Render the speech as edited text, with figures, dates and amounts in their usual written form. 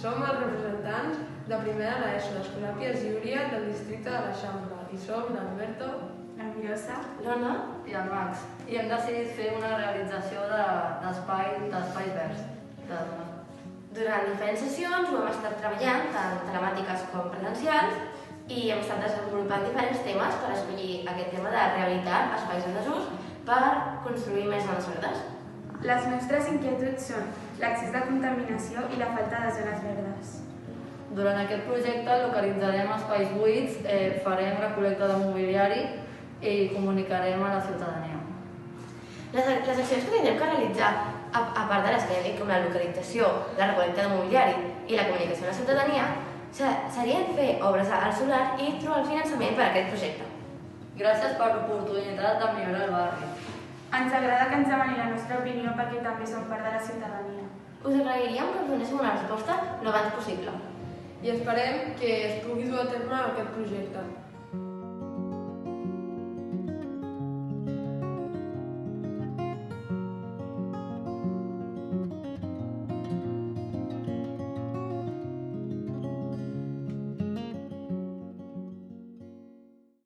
Som els representants de primera de l'ESO, d'Escola Pia Llúria del districte de l'Eixample, i som l'Alberto, la Mirosa, l'Ona i el Max. I hem decidit fer una realització d'espai verds. Durant diferents sessions ho hem estat treballant, tant telemàtiques com presencials, i hem estat desenvolupant diferents temes per escollir aquest tema de rehabilitar espais en desús per construir més zones verdes. Les nostres inquietuds són l'accés de contaminació i la falta de zones verdes. Durant aquest projecte localitzarem espais buits, farem recol·lecta de mobiliari i comunicarem a la ciutadania. Les accions que tindrem que realitzar, a part de les que ja dic, com la localització, la recol·lecta de mobiliari i la comunicació a la ciutadania, serien fer obres al solar i trobar el finançament per a aquest projecte. Gràcies per l'oportunitat de millorar el barri. Ens agrada que ens demani la nostra opinió perquè també som part de la ciutadania. Us agrairíem que ens donéssim una resposta el abans possible. i esperem que es pugui dur a terme aquest projecte.